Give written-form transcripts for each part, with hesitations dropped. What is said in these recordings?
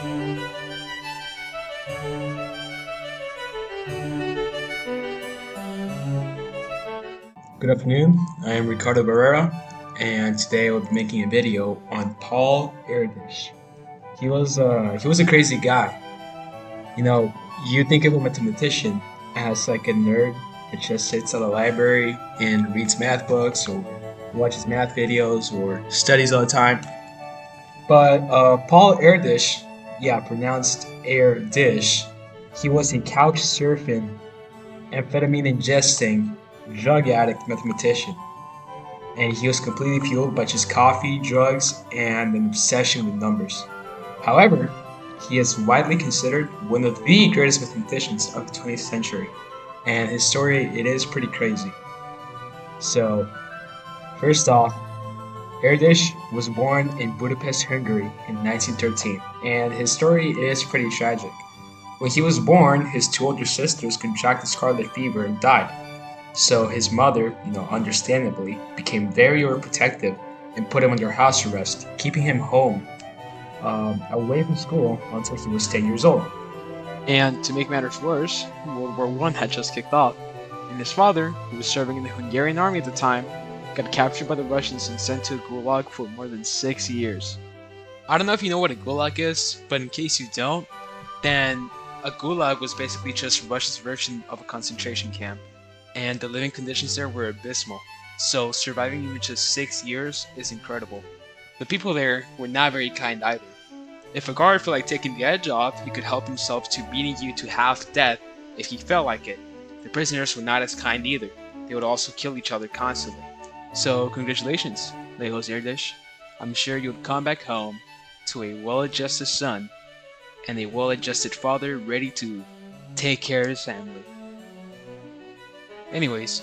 Good afternoon. I am Ricardo Barrera, and today I will be making a video on Paul Erdos. He was a crazy guy. You know, you think of a mathematician as like a nerd that just sits at a library and reads math books or watches math videos or studies all the time. But Paul Erdos, yeah, pronounced Erdish, he was a couch surfing, amphetamine ingesting, drug addict mathematician, and he was completely fueled by just coffee, drugs, and an obsession with numbers. However, he is widely considered one of the greatest mathematicians of the 20th century, and his story it is pretty crazy. So, first off, Erdos was born in Budapest, Hungary in 1913, and his story is pretty tragic. When he was born, his two older sisters contracted scarlet fever and died. So his mother, understandably, became very overprotective and put him under house arrest, keeping him home, away from school until he was 10 years old. And to make matters worse, World War I had just kicked off, and his father, who was serving in the Hungarian army at the time, got captured by the Russians and sent to a gulag for more than 6 years. I don't know if you know what a gulag is, but in case you don't, then a gulag was basically just Russia's version of a concentration camp, and the living conditions there were abysmal, so surviving even just 6 years is incredible. The people there were not very kind either. If a guard felt like taking the edge off, he could help himself to beating you to half death if he felt like it. The prisoners were not as kind either. They would also kill each other constantly. So congratulations, Lejos Erdos. I'm sure you'll come back home to a well-adjusted son and a well-adjusted father ready to take care of his family. Anyways,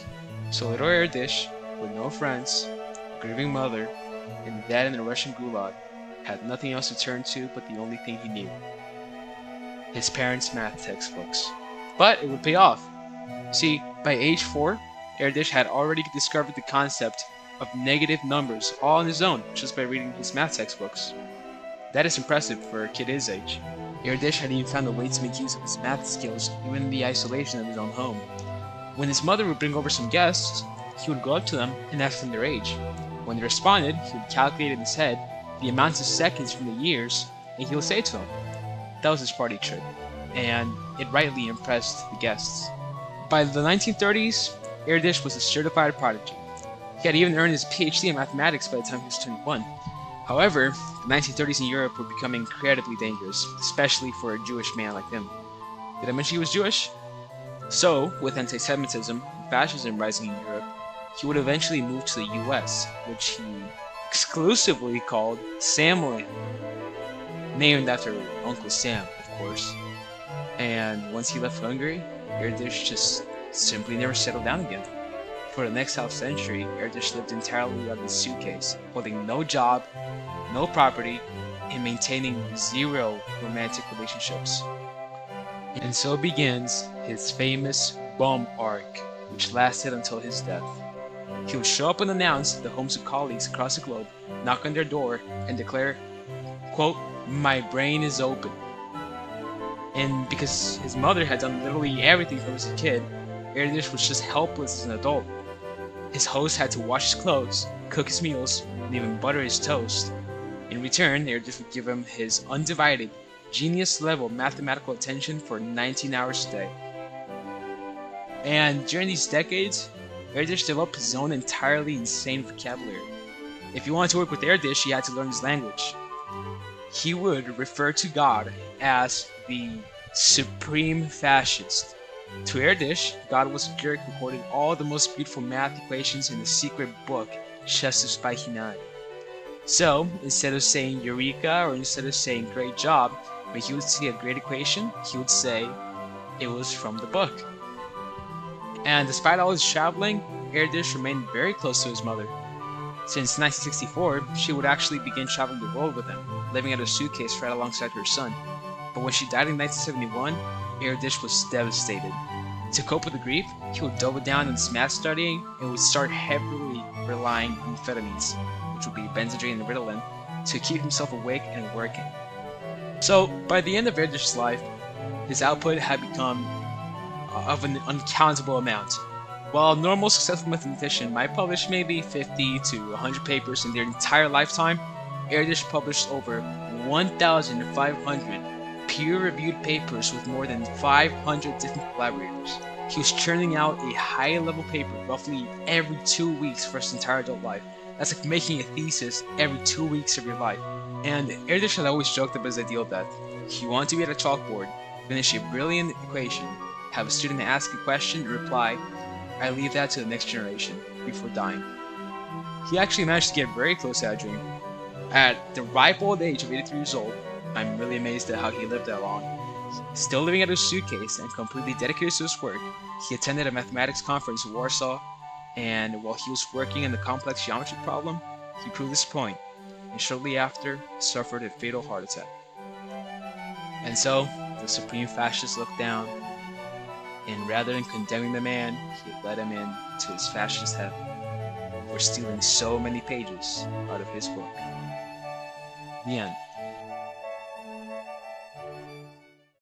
so little Erdos, with no friends, a grieving mother, and a dad in the Russian gulag, had nothing else to turn to but the only thing he knew. His parents' math textbooks. But it would pay off. See, by age 4, Erdos had already discovered the concept of negative numbers all on his own just by reading his math textbooks. That is impressive for a kid his age. Erdos had even found a way to make use of his math skills even in the isolation of his own home. When his mother would bring over some guests, he would go up to them and ask them their age. When they responded, he would calculate in his head the amounts of seconds from the years, and he would say to them. That was his party trick, and it rightly impressed the guests. By the 1930s, Erdos was a certified prodigy. He had even earned his PhD in mathematics by the time he was 21. However, the 1930s in Europe were becoming incredibly dangerous, especially for a Jewish man like him. Did I mention he was Jewish? So, with anti-Semitism and fascism rising in Europe, he would eventually move to the US, which he exclusively called Samland, named after Uncle Sam, of course. And once he left Hungary, Erdos just simply never settled down again. For the next half century, Erdos lived entirely out of his suitcase, holding no job, no property, and maintaining 0 romantic relationships. And so begins his famous bum arc, which lasted until his death. He would show up unannounced at the homes of colleagues across the globe, knock on their door, and declare, quote, "My brain is open." And because his mother had done literally everything for him as a kid, Erdos was just helpless as an adult. His host had to wash his clothes, cook his meals, and even butter his toast. In return, Erdos would give him his undivided, genius-level mathematical attention for 19 hours a day. And during these decades, Erdos developed his own entirely insane vocabulary. If you wanted to work with Erdos, you had to learn his language. He would refer to God as the supreme fascist. To Erdos, God was a jerk who quoted all the most beautiful math equations in the secret book, Chestus Paginai. So, instead of saying Eureka or instead of saying great job, when he would see a great equation, he would say it was from the book. And despite all his traveling, Erdos remained very close to his mother. Since 1964, she would actually begin traveling the world with him, living out of a suitcase right alongside her son. But when she died in 1971, Erdos was devastated. To cope with the grief, he would double down on his math studying and would start heavily relying on amphetamines, which would be Benzodrine and Ritalin, to keep himself awake and working. So, by the end of Erdős' life, his output had become of an uncountable amount. While a normal successful mathematician might publish maybe 50 to 100 papers in their entire lifetime, Erdős published over 1,500 peer-reviewed papers with more than 500 different collaborators. He was churning out a high-level paper roughly every 2 weeks for his entire adult life. That's like making a thesis every 2 weeks of your life. And Erdős had always joked about his ideal death. He wanted to be at a chalkboard, finish a brilliant equation, have a student ask a question and reply, "I leave that to the next generation," before dying. He actually managed to get very close to that dream. At the ripe old age of 83 years old, I'm really amazed at how he lived that long. Still living out of his suitcase and completely dedicated to his work, he attended a mathematics conference in Warsaw, and while he was working on the complex geometry problem, he proved his point, and shortly after, suffered a fatal heart attack. And so, the supreme fascist looked down, and rather than condemning the man, he led him into his fascist heaven for stealing so many pages out of his book. The end.